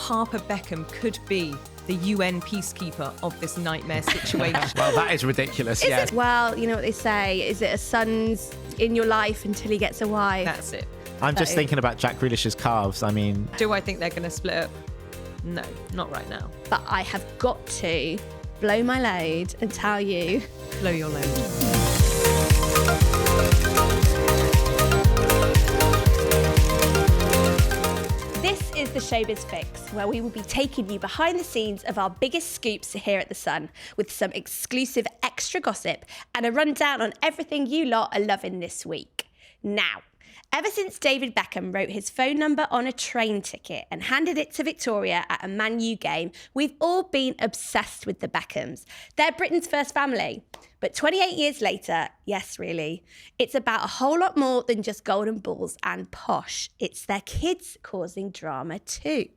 Harper Beckham could be the UN peacekeeper of this nightmare situation. Well, that is ridiculous, yes. Well, you know what they say, is it a son's in your life until he gets a wife? That's it. I'm just thinking about Jack Grealish's calves. I mean... Do I think they're going to split up? No, not right now. But I have got to blow my load and tell you... Blow your load. This is the Showbiz Fix, where we will be taking you behind the scenes of our biggest scoops here at The Sun, with some exclusive extra gossip and a rundown on everything you lot are loving this week. Now, ever since David Beckham wrote his phone number on a train ticket and handed it to Victoria at a Man U game, we've all been obsessed with the Beckhams. They're Britain's first family. But 28 years later, yes, really, it's about a whole lot more than just golden balls and posh. It's their kids causing drama too.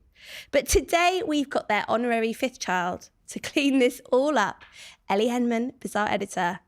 But today we've got their honorary fifth child to clean this all up. Ellie Henman, Bizarre Editor.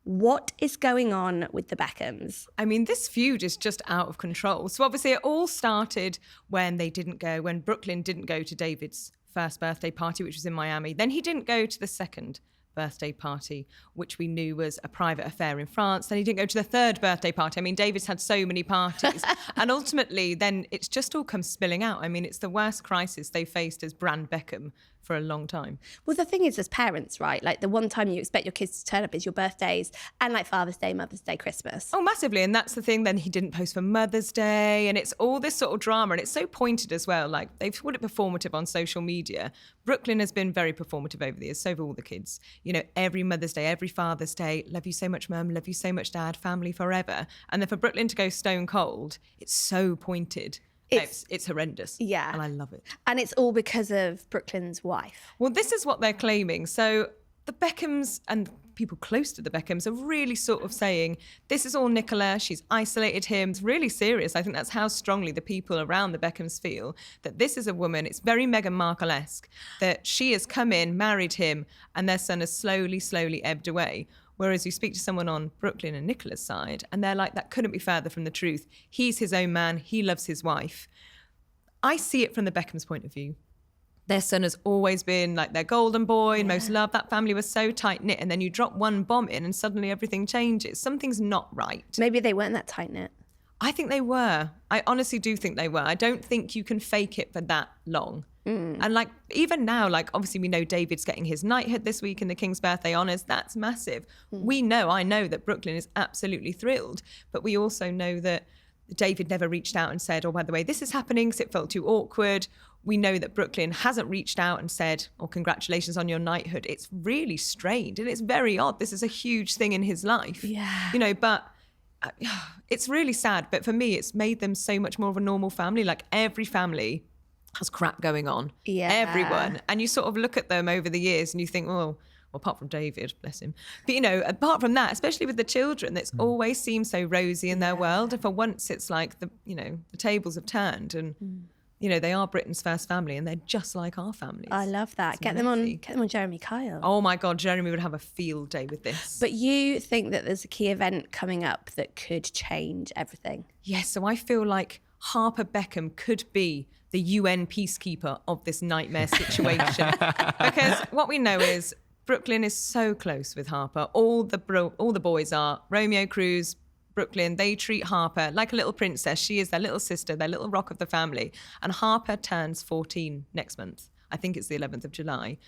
What is going on with the Beckhams? I mean, this feud is just out of control. So obviously it all started when Brooklyn didn't go to David's first birthday party, which was in Miami. Then he didn't go to the second birthday party, which we knew was a private affair in France. Then he didn't go to the third birthday party. I mean, David's had so many parties. And ultimately, then it's just all come spilling out. I mean, it's the worst crisis they faced as brand Beckham for a long time. Well, the thing is, as parents, right, like the one time you expect your kids to turn up is your birthdays and like Father's Day, Mother's Day, Christmas. Oh, massively. And that's the thing. Then he didn't post for Mother's Day. And it's all this sort of drama. And it's so pointed as well. Like, they've called it performative on social media. Brooklyn has been very performative over the years. So have all the kids. You know, every Mother's Day, every Father's Day, love you so much, Mum, love you so much, Dad, family forever. And then for Brooklyn to go stone cold, it's so pointed. It's horrendous. Yeah. And I love it. And it's all because of Brooklyn's wife. Well, this is what they're claiming. So the Beckhams and people close to the Beckhams are really sort of saying, this is all Nicola, she's isolated him. It's really serious. I think that's how strongly the people around the Beckhams feel, that this is a woman, it's very Meghan Markle-esque, that she has come in, married him, and their son has slowly ebbed away. Whereas you speak to someone on Brooklyn and Nicola's side, and they're like, that couldn't be further from the truth. He's his own man. He loves his wife. I see it from the Beckhams' point of view. Their son has always been like their golden boy and most loved. That family was so tight-knit. And then you drop one bomb in and suddenly everything changes. Something's not right. Maybe they weren't that tight-knit. I think they were. I honestly do think they were. I don't think you can fake it for that long. And like, even now, like, obviously we know David's getting his knighthood this week in the King's Birthday Honours. That's massive. I know that Brooklyn is absolutely thrilled, but we also know that David never reached out and said, oh, by the way, this is happening, because it felt too awkward. We know that Brooklyn hasn't reached out and said, oh, congratulations on your knighthood. It's really strained and it's very odd. This is a huge thing in his life. Yeah. You know, but it's really sad. But for me, it's made them so much more of a normal family. Like, every family has crap going on. Yeah. Everyone. And you sort of look at them over the years and you think, oh, well, apart from David, bless him. But, you know, apart from that, especially with the children, it's always seemed so rosy in their world. And for once, it's like, the tables have turned and, you know, they are Britain's first family and they're just like our families. I love that. Get them on Jeremy Kyle. Oh, my God, Jeremy would have a field day with this. But you think that there's a key event coming up that could change everything? Yes, so I feel like Harper Beckham could be the UN peacekeeper of this nightmare situation. Because what we know is Brooklyn is so close with Harper. All the boys are. Romeo, Cruz, Brooklyn, they treat Harper like a little princess. She is their little sister, their little rock of the family. And Harper turns 14 next month. I think it's the 11th of July.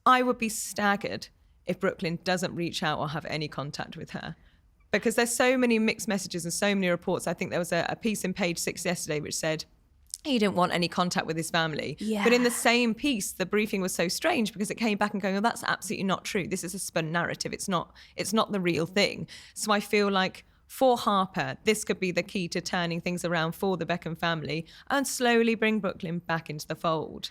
I would be staggered if Brooklyn doesn't reach out or have any contact with her. Because there's so many mixed messages and so many reports. I think there was a piece in Page 6 yesterday which said he didn't want any contact with his family. Yeah. But in the same piece, the briefing was so strange because it came back and going, oh, that's absolutely not true. This is a spun narrative. It's not the real thing. So I feel like for Harper, this could be the key to turning things around for the Beckham family and slowly bring Brooklyn back into the fold.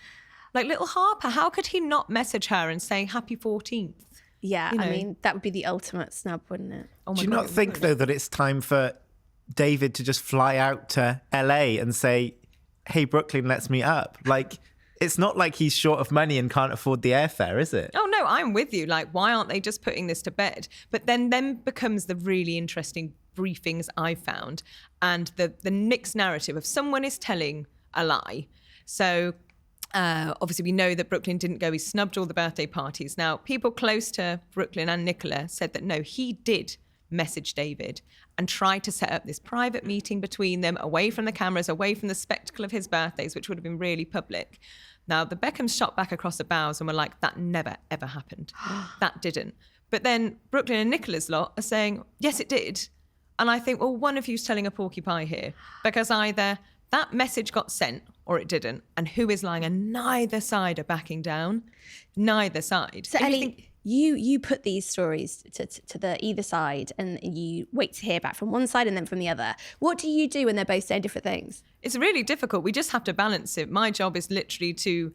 Like, little Harper, how could he not message her and say happy 14th? Yeah, You know? I mean, that would be the ultimate snub, wouldn't it? Oh my Do you God, not think, though, that it's time for David to just fly out to LA and say, hey, Brooklyn, let's meet up? Like, it's not like he's short of money and can't afford the airfare, is it? Oh, no, I'm with you. Like, why aren't they just putting this to bed? But then becomes the really interesting briefings I've found and the mixed narrative of someone is telling a lie. So Obviously, we know that Brooklyn didn't go. He snubbed all the birthday parties. Now, people close to Brooklyn and Nicola said that no, he did message David and try to set up this private meeting between them, away from the cameras, away from the spectacle of his birthdays, which would have been really public. Now, the Beckhams shot back across the bows and were like, that never, ever happened. That didn't. But then Brooklyn and Nicola's lot are saying, yes, it did. And I think, well, one of you's telling a porky pie here, because either that message got sent or it didn't. And who is lying? And neither side are backing down. Neither side. So, Ellie, you put these stories to the either side and you wait to hear back from one side and then from the other. What do you do when they're both saying different things? It's really difficult. We just have to balance it. My job is literally to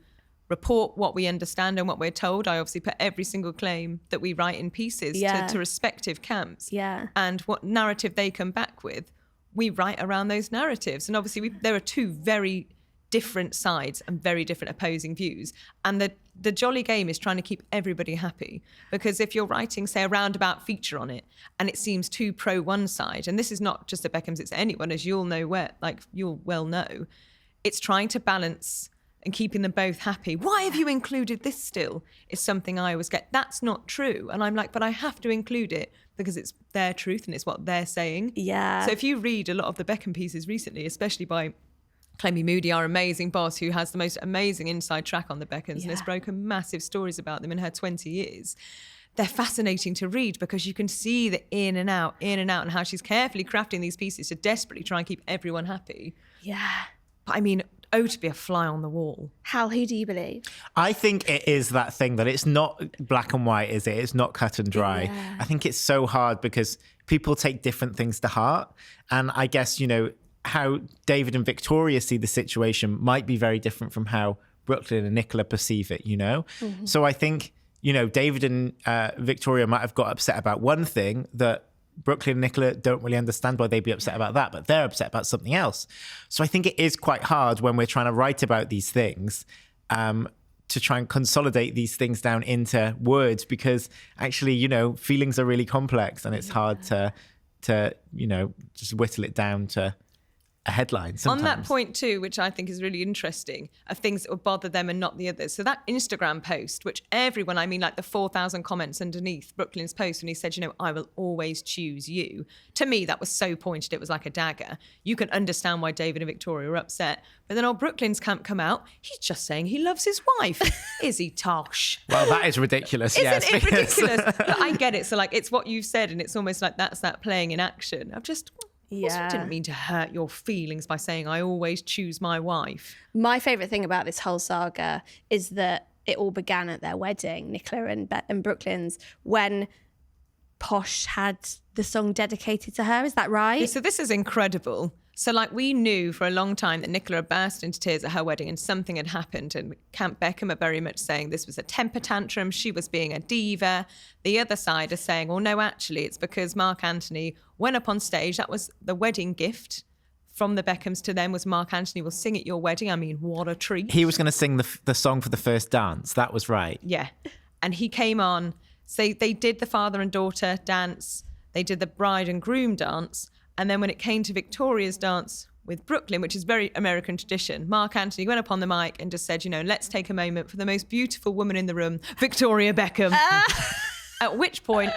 report what we understand and what we're told. I obviously put every single claim that we write in pieces to respective camps. Yeah. And what narrative they come back with, we write around those narratives. And obviously there are two very different sides and very different opposing views. And the jolly game is trying to keep everybody happy. Because if you're writing, say, a roundabout feature on it and it seems too pro one side, and this is not just the Beckhams, it's anyone, as you'll well know, it's trying to balance and keeping them both happy. Why have you included this still? Is something I always get. That's not true. And I'm like, but I have to include it because it's their truth and it's what they're saying. Yeah. So if you read a lot of the Beckham pieces recently, especially by Clemmy Moody, our amazing boss, who has the most amazing inside track on the Beckhams and has broken massive stories about them in her 20 years. They're fascinating to read because you can see the in and out, and how she's carefully crafting these pieces to desperately try and keep everyone happy. Yeah. But I mean, to be a fly on the wall. Hal, who do you believe? I think it is that thing that it's not black and white, is it? It's not cut and dry. Yeah. I think it's so hard because people take different things to heart. And I guess, how David and Victoria see the situation might be very different from how Brooklyn and Nicola perceive it, Mm-hmm. So I think, David and Victoria might have got upset about one thing that Brooklyn and Nicola don't really understand why they'd be upset about that, but they're upset about something else. So I think it is quite hard when we're trying to write about these things to try and consolidate these things down into words, because actually, feelings are really complex and it's hard to just whittle it down to a headline sometimes. On that point too, which I think is really interesting, of things that would bother them and not the others. So that Instagram post, which everyone, like the 4,000 comments underneath Brooklyn's post when he said, I will always choose you. To me, that was so pointed. It was like a dagger. You can understand why David and Victoria were upset. But then old Brooklyn's camp come out. He's just saying he loves his wife. Is he tosh? Well, that is ridiculous. Isn't it ridiculous? Look, I get it. So it's what you've said. And it's almost like that's that playing in action. I've just... I didn't mean to hurt your feelings by saying I always choose my wife. My favourite thing about this whole saga is that it all began at their wedding, Nicola and Brooklyn's, when Posh had the song dedicated to her. Is that right? Yeah, so this is incredible. So we knew for a long time that Nicola burst into tears at her wedding and something had happened. And Camp Beckham are very much saying this was a temper tantrum. She was being a diva. The other side are saying, well, no, actually, it's because Mark Anthony went up on stage. That was the wedding gift from the Beckhams to them, was Mark Anthony will sing at your wedding. I mean, what a treat. He was going to sing the song for the first dance. That was right. Yeah. And he came on. So they did the father and daughter dance. They did the bride and groom dance. And then when it came to Victoria's dance with Brooklyn, which is very American tradition, Mark Anthony went up on the mic and just said, let's take a moment for the most beautiful woman in the room, Victoria Beckham. At which point,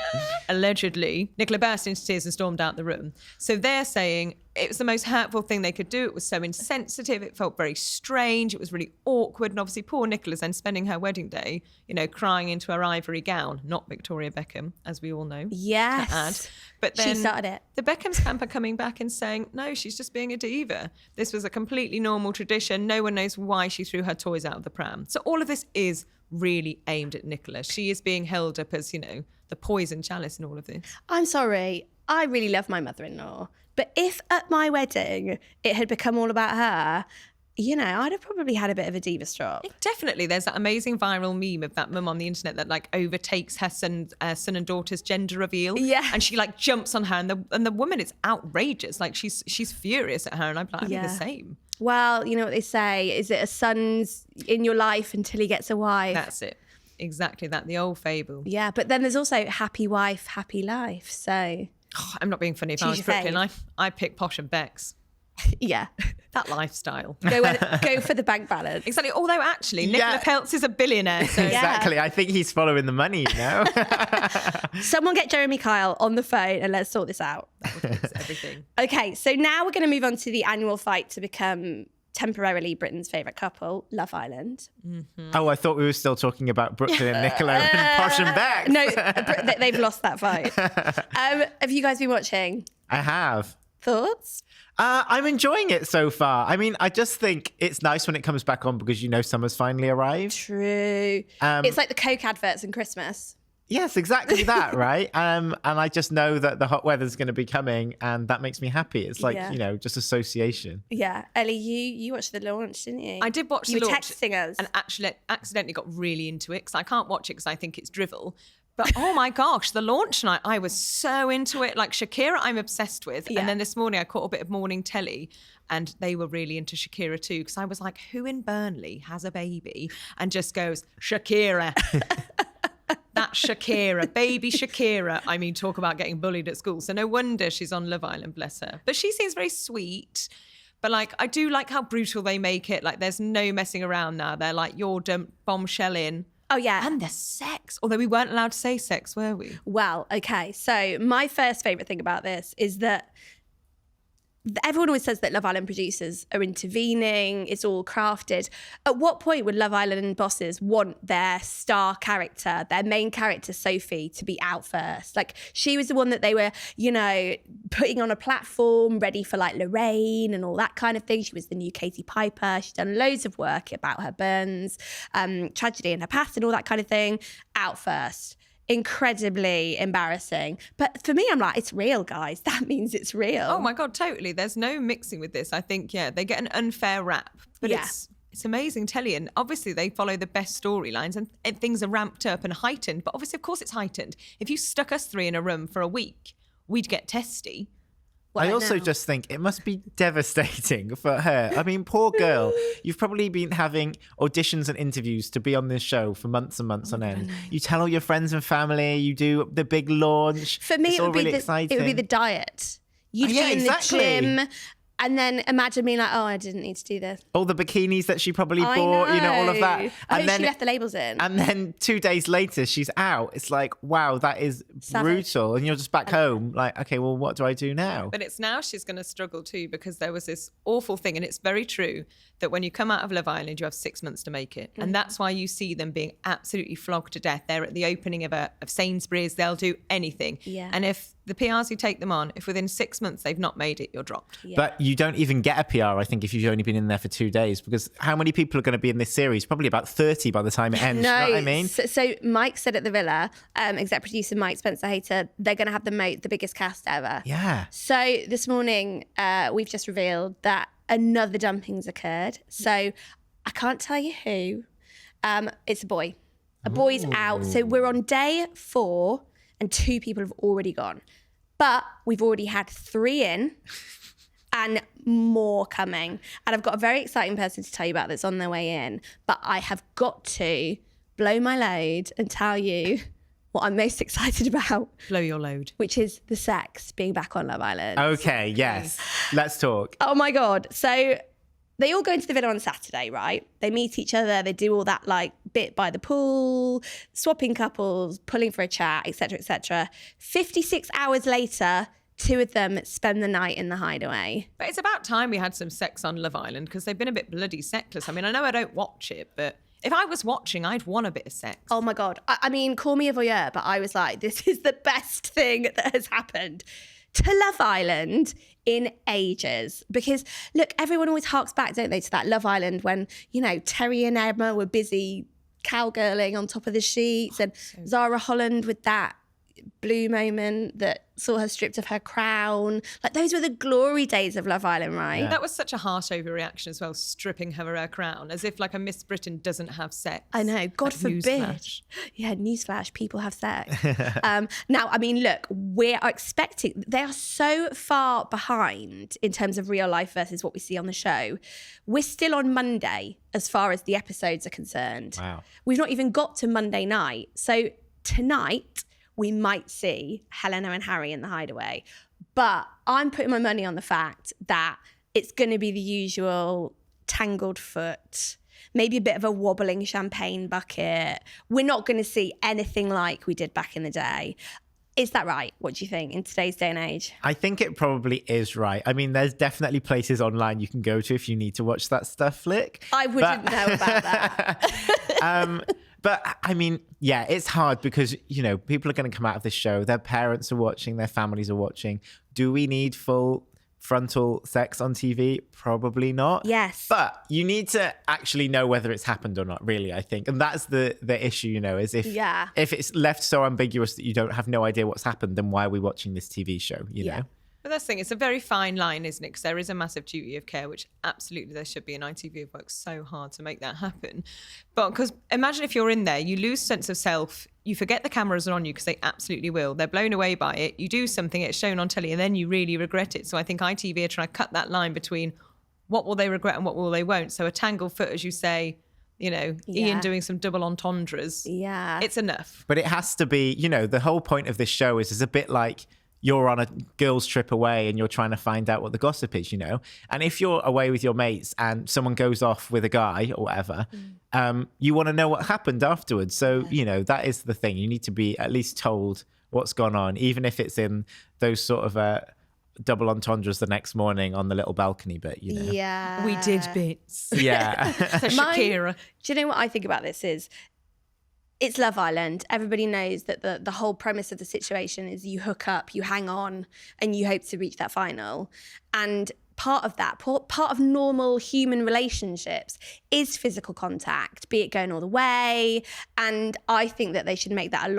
allegedly, Nicola burst into tears and stormed out the room. So they're saying it was the most hurtful thing they could do. It was so insensitive. It felt very strange. It was really awkward. And obviously, poor Nicola's then spending her wedding day, crying into her ivory gown. Not Victoria Beckham, as we all know. Yes. To add. But then she started it. The Beckhams camp are coming back and saying, no, she's just being a diva. This was a completely normal tradition. No one knows why she threw her toys out of the pram. So all of this is really aimed at Nicola. She is being held up as, the poison chalice in all of this. I'm sorry. I really love my mother-in-law. But if at my wedding it had become all about her, I'd have probably had a bit of a diva strop. Definitely. There's that amazing viral meme of that mum on the internet that overtakes her son and daughter's gender reveal. Yeah. And she jumps on her and the woman is outrageous. She's furious at her, and I'm like, I'd be the same. Well, you know what they say, is it a son's in your life until he gets a wife? That's it. Exactly that, the old fable. Yeah, but then there's also happy wife, happy life, so... I'm not being funny. If I was Brooklyn, I pick Posh and Bex. Yeah. That lifestyle. Go for the bank balance. Exactly. Although actually, Nicola Peltz is a billionaire. So Exactly. I think he's following the money, Someone get Jeremy Kyle on the phone and let's sort this out. that would fix everything. Okay, so now we're going to move on to the annual fight to become temporarily Britain's favourite couple, Love Island. Oh, I thought we were still talking about Brooklyn and Nicola and Posh and Beck. No, they've lost that fight. Have you guys been watching? I have. Thoughts? I'm enjoying it so far. I mean, I just think it's nice when it comes back on because summer's finally arrived. True. It's like the Coke adverts in Christmas. Yes, exactly that, right? And I just know that the hot weather's going to be coming, and that makes me happy. It's like, just association. Yeah. Ellie, you watched the launch, didn't you? I did watch the launch. You were launch texting us. and actually accidentally got really into it because I can't watch it because I think it's drivel. But oh my gosh, the launch night, I was so into it. Like Shakira, I'm obsessed with. Yeah. And then this morning I caught a bit of morning telly and they were really into Shakira too. Because I was like, who in Burnley has a baby and just goes, Shakira. That Shakira, baby Shakira. I mean, talk about getting bullied at school. So no wonder she's on Love Island, bless her. But she seems very sweet. But like, I do like how brutal they make it. Like there's no messing around now. They're like, you're bombshell in. Oh, yeah. And the sex. Although we weren't allowed to say sex, were we? Well, okay. So my first favourite thing about this is that everyone always says that Love Island producers are intervening, it's all crafted. At what point would Love Island bosses want their star character, their main character, Sophie, to be out first? Like, she was the one that they were, putting on a platform, ready for like Lorraine and all that kind of thing. She was the new Katie Piper. She'd done loads of work about her burns, tragedy in her past and all that kind of thing. Out first. Incredibly embarrassing. But for me, I'm like, it's real, guys. That means it's real. Oh my God, totally. There's no mixing with this. I think, they get an unfair rap. But it's amazing telly. And obviously they follow the best storylines and things are ramped up and heightened. But obviously, of course, it's heightened. If you stuck us three in a room for a week, we'd get testy. Well, I also just think it must be devastating for her. I mean, poor girl. You've probably been having auditions and interviews to be on this show for months and months on end. You tell all your friends and family, you do the big launch. For me, it would be the diet. You'd be in the gym. And then imagine me like, oh, I didn't need to do this. All the bikinis that she probably bought, all of that. And then she left the labels in. And then 2 days later, she's out. It's like, wow, that is brutal. And you're just back home like, okay, well, what do I do now? But it's now she's going to struggle too because there was this awful thing. And it's very true that when you come out of Love Island, you have 6 months to make it. And that's why you see them being absolutely flogged to death. They're at the opening of Sainsbury's. They'll do anything. Yeah. And if the PRs who take them on, if within 6 months they've not made it, you're dropped. Yeah. But you don't even get a PR, I think, if you've only been in there for 2 days, because how many people are going to be in this series? Probably about 30 by the time it ends. No, you know what I mean? So Mike said at the Villa, exec producer Mike Spencer-Hayter, they're going to have the biggest cast ever. Yeah. So this morning, we've just revealed that another dumping's occurred. So I can't tell you who. It's a boy. A boy's out. So we're on day 4 and 2 people have already gone. But we've already had 3 in and more coming. And I've got a very exciting person to tell you about that's on their way in. But I have got to blow my load and tell you what I'm most excited about. Blow your load. Which is the sex being back on Love Island. Okay, yes. Let's talk. Oh my God. So they all go into the villa on Saturday, right? They meet each other. They do all that like bit by the pool, swapping couples, pulling for a chat, etc., etc. 56 hours later, 2 of them spend the night in the hideaway. But it's about time we had some sex on Love Island because they've been a bit bloody sexless. I mean, I know I don't watch it, but if I was watching, I'd want a bit of sex. Oh my God. I mean, call me a voyeur, but I was like, this is the best thing that has happened to Love Island in ages. Because look, everyone always harks back, don't they, to that Love Island when, Terry and Emma were busy cowgirling on top of the sheets and Zara Holland with that blue moment that saw her stripped of her crown. Like, those were the glory days of Love Island, right? Yeah. That was such a harsh overreaction as well, stripping her of her crown, as if like a Miss Britain doesn't have sex. I know, God forbid. Newsflash. Yeah, newsflash, people have sex. Now, I mean, look, we are expecting, they are so far behind in terms of real life versus what we see on the show. We're still on Monday as far as the episodes are concerned. Wow. We've not even got to Monday night. So tonight, we might see Helena and Harry in the hideaway. But I'm putting my money on the fact that it's going to be the usual tangled foot, maybe a bit of a wobbling champagne bucket. We're not going to see anything like we did back in the day. Is that right? What do you think in today's day and age? I think it probably is right. I mean, there's definitely places online you can go to if you need to watch that stuff flick. I wouldn't know about that. But I mean, yeah, it's hard because, you know, people are going to come out of this show. Their parents are watching, their families are watching. Do we need full frontal sex on TV? Probably not. Yes. But you need to actually know whether it's happened or not, really, I think. And that's the issue, you know, is if it's left so ambiguous that you don't have no idea what's happened, then why are we watching this TV show, you know? But that's the thing, it's a very fine line, isn't it? Because there is a massive duty of care, which absolutely there should be. And ITV have worked so hard to make that happen. But because imagine if you're in there, you lose sense of self, you forget the cameras are on you because they absolutely will. They're blown away by it. You do something, it's shown on telly, and then you really regret it. So I think ITV are trying to cut that line between what will they regret and what will they won't. So a tangled foot, as you say, you know, Ian doing some double entendres. Yeah. It's enough. But it has to be, you know, the whole point of this show is a bit like you're on a girls' trip away and you're trying to find out what the gossip is, you know? And if you're away with your mates and someone goes off with a guy or whatever, you want to know what happened afterwards. So, you know, that is the thing. You need to be at least told what's gone on, even if it's in those sort of double entendres the next morning on the little balcony bit, you know? Yeah. We did bits. Yeah. So Shakira. Do you know what I think about this is? It's Love Island. Everybody knows that the whole premise of the situation is you hook up, you hang on, and you hope to reach that final. And part of that, part of normal human relationships is physical contact, be it going all the way. And I think that they should make that a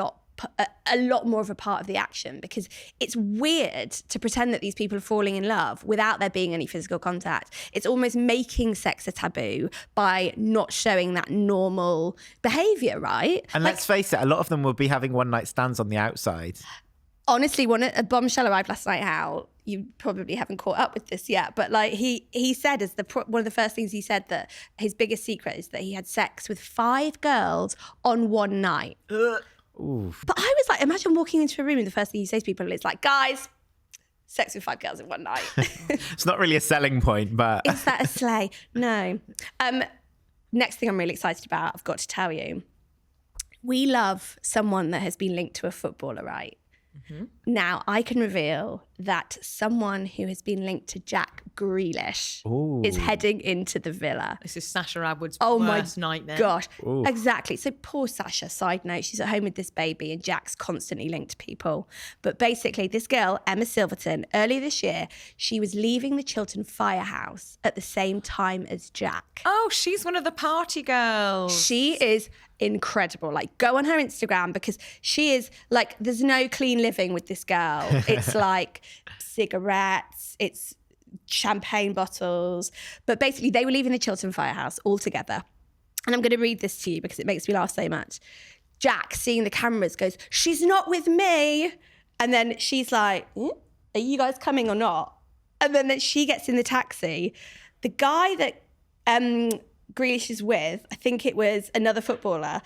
lot more of a part of the action, because it's weird to pretend that these people are falling in love without there being any physical contact. It's almost making sex a taboo by not showing that normal behavior, right? And let's face it, a lot of them will be having one night stands on the outside. Honestly, a bombshell arrived last night, Howell. You probably haven't caught up with this yet, but like he said, one of the first things he said, that his biggest secret is that he had sex with 5 girls on one night. Oof. But I was like, imagine walking into a room and the first thing you say to people is like, guys, sex with 5 girls in one night. It's not really a selling point, but... Is that a sleigh? No. Next thing I'm really excited about, I've got to tell you. We love someone that has been linked to a footballer, right? Mm-hmm. Now, I can reveal that someone who has been linked to Jack Grealish is heading into the villa. This is Sasha Abwood's worst nightmare. Gosh, exactly. So poor Sasha, side note, she's at home with this baby and Jack's constantly linked to people. But basically, this girl, Emma Silverton, earlier this year, she was leaving the Chiltern Firehouse at the same time as Jack. Oh, she's one of the party girls. She is incredible. Like, go on her Instagram, because she is like, there's no clean living with this girl. It's like cigarettes, it's champagne bottles. But basically, they were leaving the Chiltern Firehouse all together. And I'm going to read this to you because it makes me laugh so much. Jack, seeing the cameras, goes, "She's not with me." And then she's like, "Are you guys coming or not?" And then she gets in the taxi. The guy that Grealish is with, I think it was another footballer,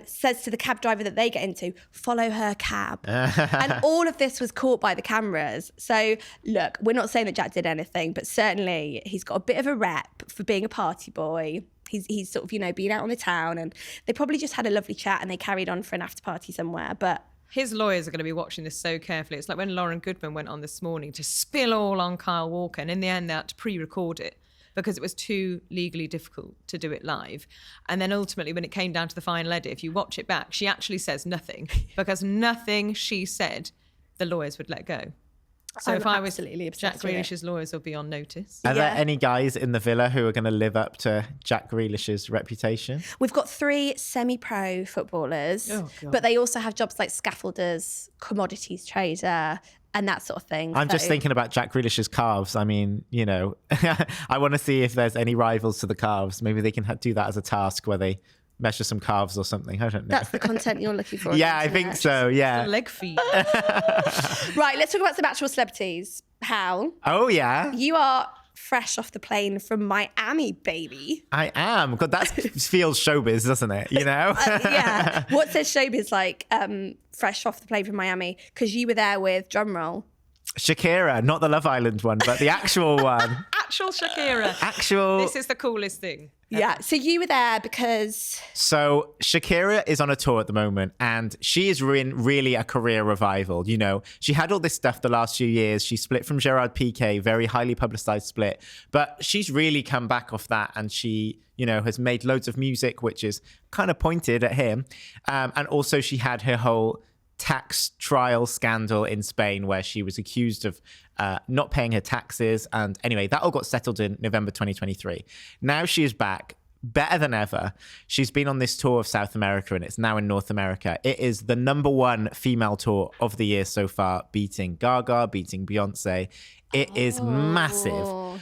says to the cab driver that they get into, "Follow her cab." And all of this was caught by the cameras. So look, we're not saying that Jack did anything, but certainly he's got a bit of a rep for being a party boy. He's sort of, you know, been out on the town, and they probably just had a lovely chat and they carried on for an after party somewhere. But his lawyers are going to be watching this so carefully. It's like when Lauren Goodman went on this morning to spill all on Kyle Walker, and in the end they had to pre-record it because it was too legally difficult to do it live. And then ultimately, when it came down to the final edit, if you watch it back, she actually says nothing, because nothing she said, the lawyers would let go. So I'm if I was absolutely Jack obsessed with it. Grealish's lawyers, would be on notice. Are there any guys in the villa who are going to live up to Jack Grealish's reputation? we've got 3 semi-pro footballers, Oh, God. but they also have jobs like scaffolders, commodities trader, and that sort of thing. I'm just So- thinking about Jack Grealish's calves. I mean, you know, I want to see if there's any rivals to the calves. Maybe they can do that as a task where they measure some calves or something. I don't know. That's the content you're looking for. on Yeah, the I think internet. so. Yeah. Leg feet. Right, let's talk about some actual celebrities. Hal, Oh, yeah. you are fresh off the plane from Miami, baby. I am. God, that feels showbiz, doesn't it? You know? Yeah. What says showbiz like fresh off the plane from Miami? Because you were there with, drumroll, Shakira, not the Love Island one, but the actual one. Actual Shakira. Actual. This is the coolest thing. Yeah. So you were there because... So Shakira is on a tour at the moment, and she is in really a career revival. You know, she had all this stuff the last few years. She split from Gerard Piqué, very highly publicized split, but she's really come back off that, and she, you know, has made loads of music, which is kind of pointed at him. And also she had her whole tax trial scandal in Spain where she was accused of not paying her taxes. And anyway, that all got settled in November 2023. Now she is back, better than ever. She's been on this tour of South America, and it's now in North America. It is the #1 female tour of the year so far, beating Gaga, beating Beyonce. It is massive.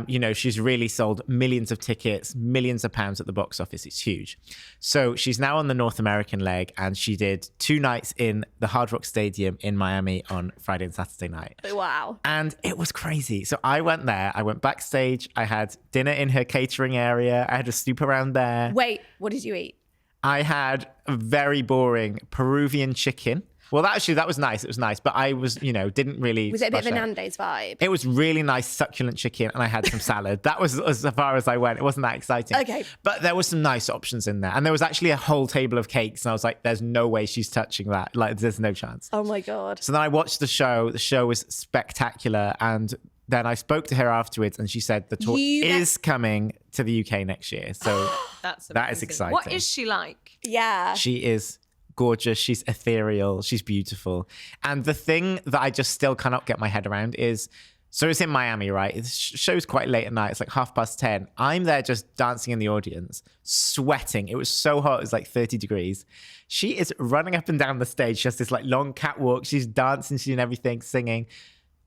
You know, she's really sold millions of tickets, millions of pounds at the box office. It's huge. So she's now on the North American leg, and she did 2 nights in the Hard Rock Stadium in Miami on Friday and Saturday night. Wow. And it was crazy. So I went there. I went backstage. I had dinner in her catering area. I had a snoop around there. Wait, what did you eat? I had a very boring Peruvian chicken. Well, that was nice. It was nice. But I was, you know, didn't really... Was it a bit of a splash out. Nando's vibe? It was really nice, succulent chicken, and I had some salad. That was as far as I went. It wasn't that exciting. Okay. But there was some nice options in there. And there was actually a whole table of cakes. And I was like, there's no way she's touching that. Like, there's no chance. Oh, my God. So then I watched the show. The show was spectacular. And then I spoke to her afterwards, and she said the tour is coming to the UK next year. So that is amazing. exciting. What is she like? Yeah. She is gorgeous. She's ethereal. She's beautiful. And the thing that I just still cannot get my head around is, so it's in Miami, right? The show's quite late at night. It's like 10:30. I'm there just dancing in the audience, sweating. It was so hot. It was like 30 degrees. She is running up and down the stage. She has this like long catwalk. She's dancing. She's doing everything, singing.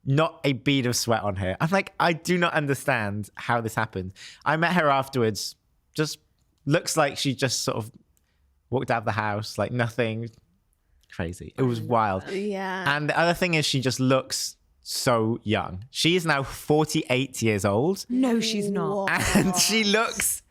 Not a bead of sweat on her. I'm like, I do not understand how this happened. I met her afterwards. Just looks like she just sort of walked out of the house, like nothing crazy. It was wild. Yeah. And the other thing is she just looks so young. She is now 48 years old. No, she's not. And she looks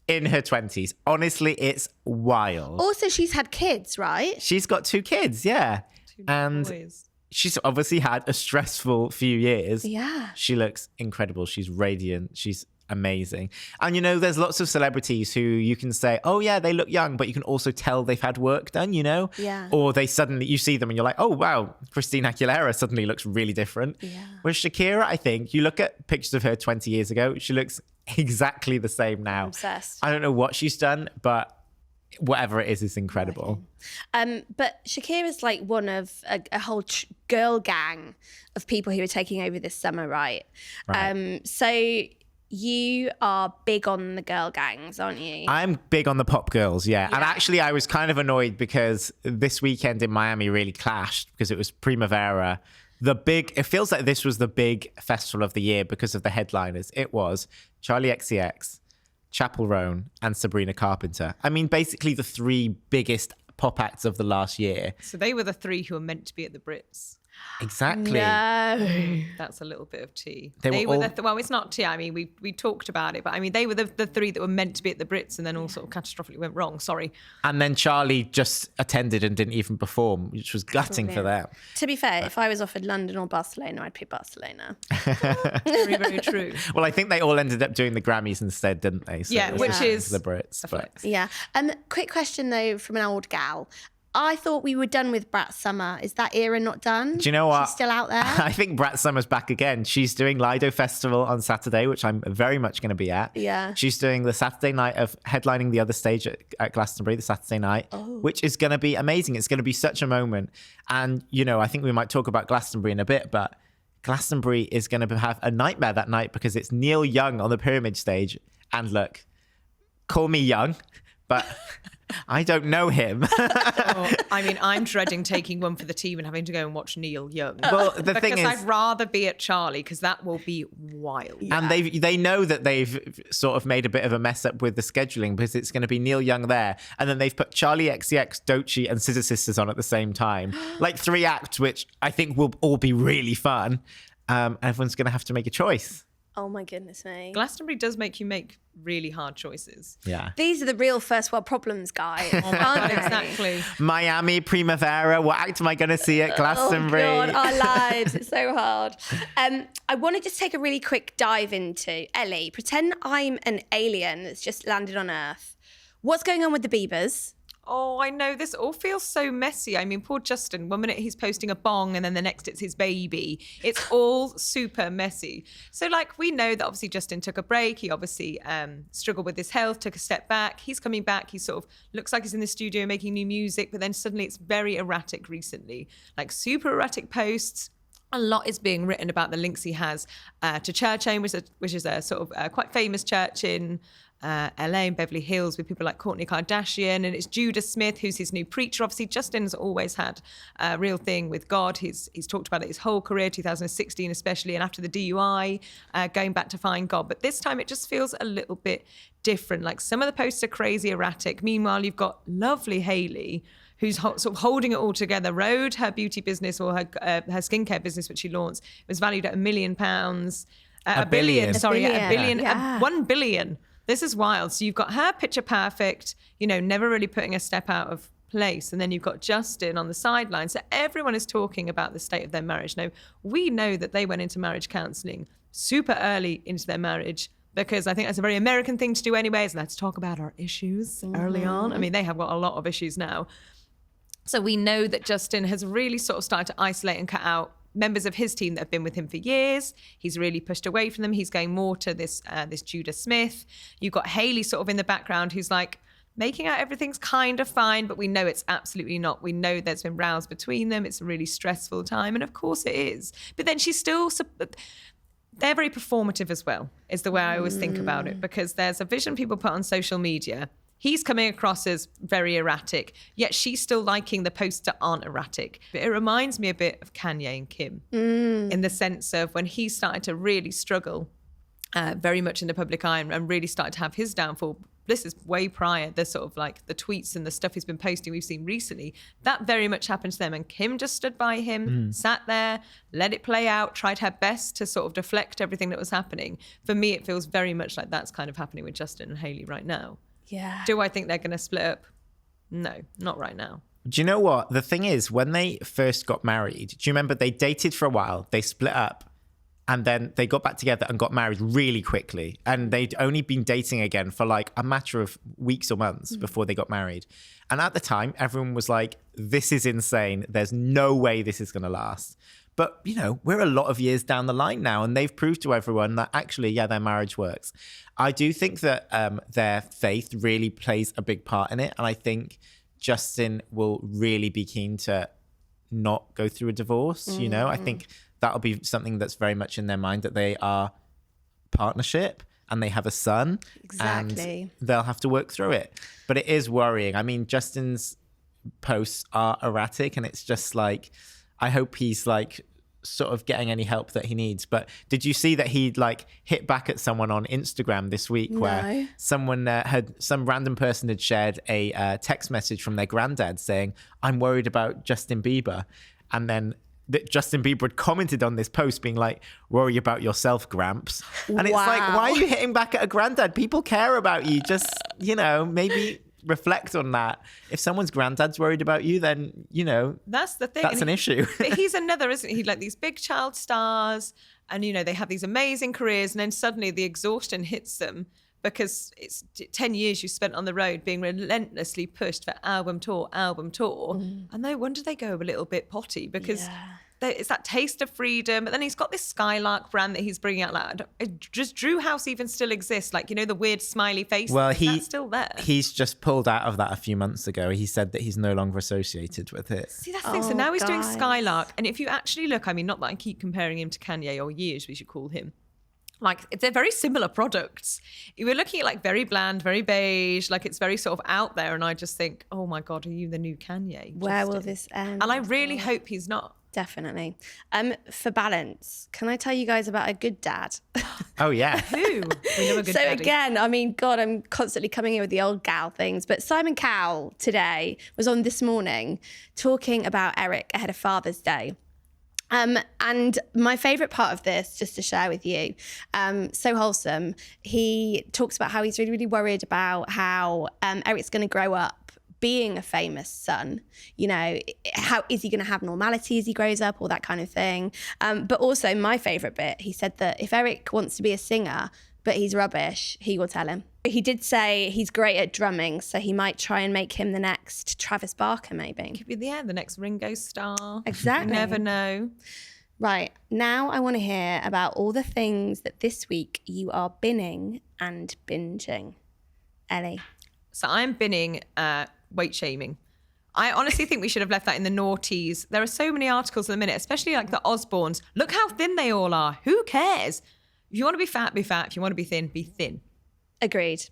in her 20s. Honestly, it's wild. Also, she's had kids, right? She's got 2 kids, yeah. And Boys. she's obviously had a stressful few years. Yeah. She looks incredible. She's radiant. She's amazing. And you know, there's lots of celebrities who you can say, oh yeah, they look young, but you can also tell they've had work done, you know? Yeah. Or they suddenly, you see them and you're like, oh wow, Christina Aguilera suddenly looks really different. Yeah. Whereas Shakira, I think, you look at pictures of her 20 years ago, she looks exactly the same now. I'm obsessed. I don't know what she's done, but whatever it is incredible. But Shakira's like one of a whole girl gang of people who are taking over this summer, right? So you are big on the girl gangs, aren't you? I'm big on the pop girls, yeah. And actually, I was kind of annoyed because this weekend in Miami really clashed because it was Primavera. It feels like this was the big festival of the year because of the headliners. It was Charlie XCX, Chappell Roan, and Sabrina Carpenter. I mean, basically the 3 biggest pop acts of the last year. So they were the 3 who were meant to be at the Brits. Exactly. No. That's a little bit of tea. They were all... well, it's not tea. I mean, we talked about it, but I mean, they were the 3 that were meant to be at the Brits and then all sort of catastrophically went wrong. Sorry. And then Charlie just attended and didn't even perform, which was gutting for them. To be fair, if I was offered London or Barcelona, I'd pick Barcelona. Very, very true. Well, I think they all ended up doing the Grammys instead, didn't they? So Yeah, which is the Brits. But... Yeah. Quick question though from an old gal. I thought we were done with Brat Summer. Is that era not done? Do you know what? She's still out there? I think Brat Summer's back again. She's doing Lido Festival on Saturday, which I'm very much going to be at. Yeah. She's doing the Saturday night of headlining the other stage at Glastonbury, the Saturday night, which is going to be amazing. It's going to be such a moment. And, you know, I think we might talk about Glastonbury in a bit, but Glastonbury is going to have a nightmare that night because it's Neil Young on the Pyramid stage. And look, call me young, but... I don't know him. I mean, I'm dreading taking one for the team and having to go and watch Neil Young. Well, the thing is, I'd rather be at Charlie because that will be wild. And they know that they've sort of made a bit of a mess up with the scheduling because it's going to be Neil Young there, and then they've put Charlie XCX, Doechii, and Scissor Sisters on at the same time, like 3 acts, which I think will all be really fun. Everyone's going to have to make a choice. Oh my goodness me. Glastonbury does make you make really hard choices. Yeah. These are the real first world problems, guys. aren't they? Exactly. Miami, Primavera. What act am I going to see at Glastonbury? Oh God, our lives. It's so hard. I want to just take a really quick dive into Ellie. Pretend I'm an alien that's just landed on Earth. What's going on with the Biebers? Oh, I know. This all feels so messy. I mean, poor Justin. 1 minute he's posting a bong and then the next it's his baby. It's all super messy. So, like, we know that obviously Justin took a break. He obviously struggled with his health, took a step back. He's coming back. He sort of looks like he's in the studio making new music, but then suddenly it's very erratic recently. Like, super erratic posts. A lot is being written about the links he has to Church Aim, which is a sort of quite famous church in LA and Beverly Hills with people like Kourtney Kardashian, and it's Judah Smith who's his new preacher. Obviously, Justin has always had a real thing with God. He's talked about it his whole career, 2016 especially, and after the DUI, going back to find God. But this time it just feels a little bit different. Like, some of the posts are crazy erratic. Meanwhile, you've got lovely Hailey, who's sort of holding it all together. Rode her beauty business, or her skincare business, which she launched, was valued at £1 million. A billion. Sorry, a billion. Yeah. 1 billion. This is wild. So you've got her picture perfect, never really putting a step out of place. And then you've got Justin on the sidelines. So everyone is talking about the state of their marriage. Now, we know that they went into marriage counselling super early into their marriage, because I think that's a very American thing to do anyways. Let's talk about our issues early on. I mean, they have got a lot of issues now. So we know that Justin has really sort of started to isolate and cut out members of his team that have been with him for years. He's really pushed away from them. He's going more to this Judah Smith. You've got Hailey sort of in the background who's like making out everything's kind of fine, but we know it's absolutely not. We know there's been rows between them. It's a really stressful time. And of course it is. But then she's still... They're very performative as well, is the way I always think about it, because there's a vision people put on social media. He's coming across as very erratic, yet she's still liking the posts that aren't erratic. But it reminds me a bit of Kanye and Kim in the sense of when he started to really struggle very much in the public eye and really started to have his downfall. This is way prior, the sort of like the tweets and the stuff he's been posting we've seen recently. That very much happened to them. And Kim just stood by him, sat there, let it play out, tried her best to sort of deflect everything that was happening. For me, it feels very much like that's kind of happening with Justin and Hailey right now. Yeah. Do I think they're going to split up? No, not right now. Do you know what? The thing is, when they first got married, do you remember they dated for a while, they split up, and then they got back together and got married really quickly. And they'd only been dating again for like a matter of weeks or months before they got married. And at the time, everyone was like, this is insane. There's no way this is going to last. But, we're a lot of years down the line now, and they've proved to everyone that actually, yeah, their marriage works. I do think that their faith really plays a big part in it. And I think Justin will really be keen to not go through a divorce. I think that'll be something that's very much in their mind, that they are partnership and they have a son. Exactly. And they'll have to work through it. But it is worrying. I mean, Justin's posts are erratic, and it's just like, I hope he's like sort of getting any help that he needs. But did you see that he'd like hit back at someone on Instagram this week where someone some random person had shared a text message from their granddad saying, I'm worried about Justin Bieber. And then Justin Bieber had commented on this post being like, worry about yourself, Gramps. And it's like, why are you hitting back at a granddad? People care about you. Just, maybe reflect on that. If someone's granddad's worried about you, then, that's the thing. That's an issue. He's another, isn't he? Like these big child stars, and, they have these amazing careers, and then suddenly the exhaustion hits them because it's 10 years you spent on the road being relentlessly pushed for album tour. And no wonder they go a little bit potty, because it's that taste of freedom. But then he's got this Skylark brand that he's bringing out. Like, does Drew House even still exist? Like, the weird smiley face? Well, that's still there. He's just pulled out of that a few months ago. He said that he's no longer associated with it. See, that's the thing. So now he's doing Skylark. And if you actually look, I mean, not that I keep comparing him to Kanye or Ye, as we should call him. Like, they're very similar products. We're looking at like very bland, very beige, like it's very sort of out there. And I just think, oh my God, are you the new Kanye? Where will this end? And I really hope he's not. Definitely. For balance, can I tell you guys about a good dad? Oh, yeah. Who? We love a good daddy. Again, I mean, God, I'm constantly coming in with the old gal things. But Simon Cowell today was on This Morning talking about Eric ahead of Father's Day. And my favourite part of this, just to share with you, so wholesome. He talks about how he's really, really worried about how Eric's going to grow up being a famous son. You know, how is he going to have normality as he grows up, all that kind of thing. But also my favourite bit, he said that if Eric wants to be a singer, but he's rubbish, he will tell him. He did say he's great at drumming, so he might try and make him the next Travis Barker, maybe. Could be the next Ringo Starr. Exactly. You never know. Right, now I want to hear about all the things that this week you are binning and binging. Ellie. So I'm binning weight shaming. I honestly think we should have left that in the noughties. There are so many articles at the minute, especially like the Osbournes. Look how thin they all are. Who cares? If you want to be fat, be fat. If you want to be thin, be thin. Agreed.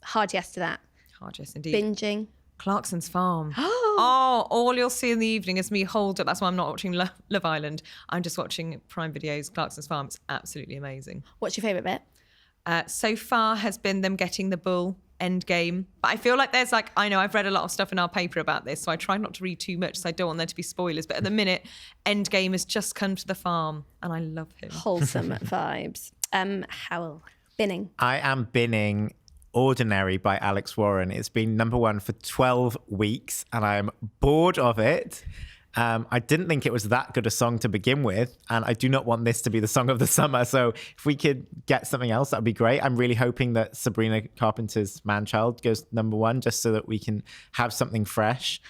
Hard yes to that. Hard yes, indeed. Binging. Clarkson's Farm. Oh, all you'll see in the evening is me hold up. That's why I'm not watching Love Island. I'm just watching Prime Video's Clarkson's Farm. It's absolutely amazing. What's your favourite bit? So far has been them getting the bull end game. But I feel like there's like, I know I've read a lot of stuff in our paper about this, so I try not to read too much, so I don't want there to be spoilers. But at the minute, end game has just come to the farm and I love him. Wholesome vibes. Howell. Binning. I am binning Ordinary by Alex Warren. It's been number one for 12 weeks and I am bored of it. I didn't think it was that good a song to begin with, and I do not want this to be the song of the summer. So if we could get something else, that would be great. I'm really hoping that Sabrina Carpenter's Man-Child goes number one, just so that we can have something fresh.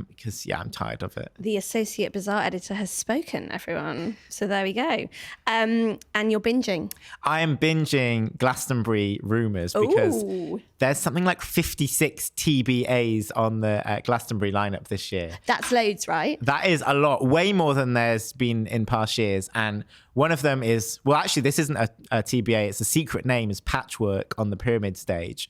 Because, yeah, I'm tired of it. The Associate Bazaar editor has spoken, everyone. So there we go. And you're binging. I am binging Glastonbury Rumours because there's something like 56 TBAs on the Glastonbury lineup this year. That's loads, right? That is a lot, way more than there's been in past years. And one of them is, well, actually, this isn't a TBA. It's a secret name, is Patchwork on the Pyramid stage,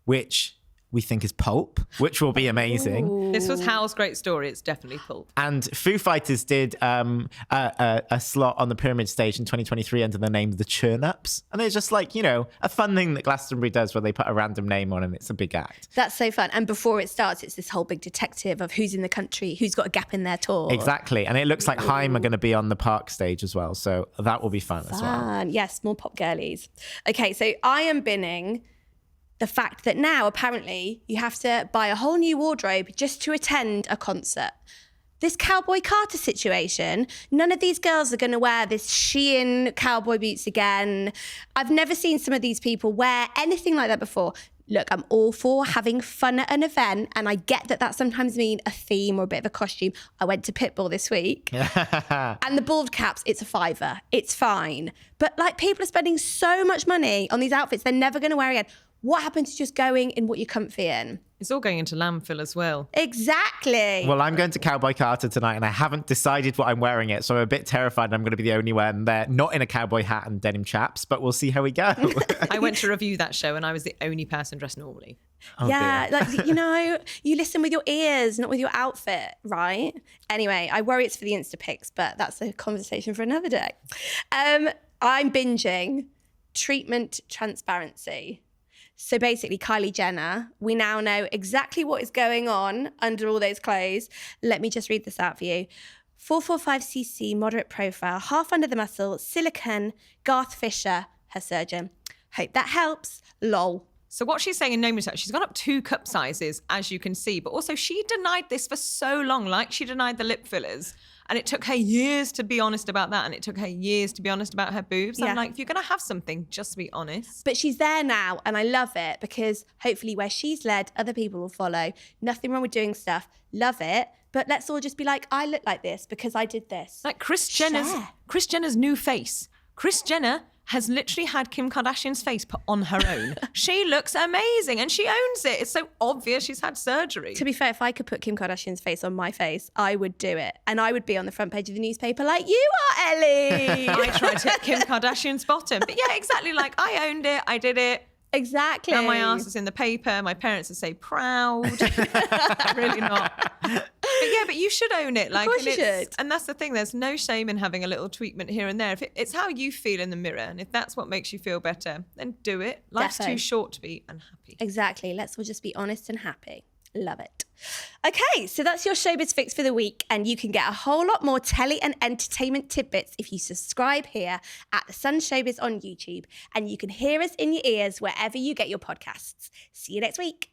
which we think is Pulp, which will be amazing. Ooh. This was Howell's great story. It's definitely Pulp. And Foo Fighters did a slot on the Pyramid stage in 2023 under the name The Churn-Ups. And it's just like, you know, a fun thing that Glastonbury does where they put a random name on and it's a big act. That's so fun. And before it starts, it's this whole big detective of who's in the country, who's got a gap in their tour. Exactly. And it looks like Haim are going to be on the Park stage as well. So that will be fun as well. Yes, more pop girlies. Okay, so I am binning the fact that now apparently you have to buy a whole new wardrobe just to attend a concert. This Cowboy Carter situation, none of these girls are going to wear this Shein cowboy boots again. I've never seen some of these people wear anything like that before. Look, I'm all for having fun at an event, and I get that that sometimes means a theme or a bit of a costume. I went to Pitbull this week, and the bald caps, it's a $5. It's fine. But like, people are spending so much money on these outfits they're never going to wear again. What happened to just going in what you're comfy in? It's all going into landfill as well. Exactly. Well, I'm going to Cowboy Carter tonight and I haven't decided what I'm wearing yet. So I'm a bit terrified I'm going to be the only one there, not in a cowboy hat and denim chaps, but we'll see how we go. I went to review that show and I was the only person dressed normally. Oh, yeah, dear. like, you know, you listen with your ears, not with your outfit, right? Anyway, I worry it's for the Insta pics, but that's a conversation for another day. I'm binging Treatment Transparency. So basically, Kylie Jenner, we now know exactly what is going on under all those clothes. Let me just read this out for you. 445cc, moderate profile, half under the muscle, silicone, Garth Fisher, her surgeon. Hope that helps. Lol. So what she's saying in no mistake, she's gone up 2 cup sizes, as you can see. But also she denied this for so long, like she denied the lip fillers. And it took her years to be honest about that. And it took her years to be honest about her boobs. Yeah. I'm like, if you're going to have something, just be honest. But she's there now, and I love it, because hopefully where she's led, other people will follow. Nothing wrong with doing stuff. Love it. But let's all just be like, I look like this because I did this. Like Kris Jenner's new face. Kris Jenner has literally had Kim Kardashian's face put on her own. She looks amazing and she owns it. It's so obvious she's had surgery. To be fair, if I could put Kim Kardashian's face on my face, I would do it. And I would be on the front page of the newspaper like, you are Ellie. I tried to hit Kim Kardashian's bottom. But yeah, exactly. Like, I owned it. I did it. Exactly. Now my ass is in the paper. My parents would say proud. Really not. But yeah, but you should own it. Like, of course you should. And that's the thing. There's no shame in having a little tweakment here and there. If it's how you feel in the mirror, and if that's what makes you feel better, then do it. Life's Defo. too short to be unhappy. Exactly. Let's all just be honest and happy. Love it. Okay, so that's your Showbiz Fix for the week, and you can get a whole lot more telly and entertainment tidbits if you subscribe here at the Sun Showbiz on YouTube, and you can hear us in your ears wherever you get your podcasts. See you next week.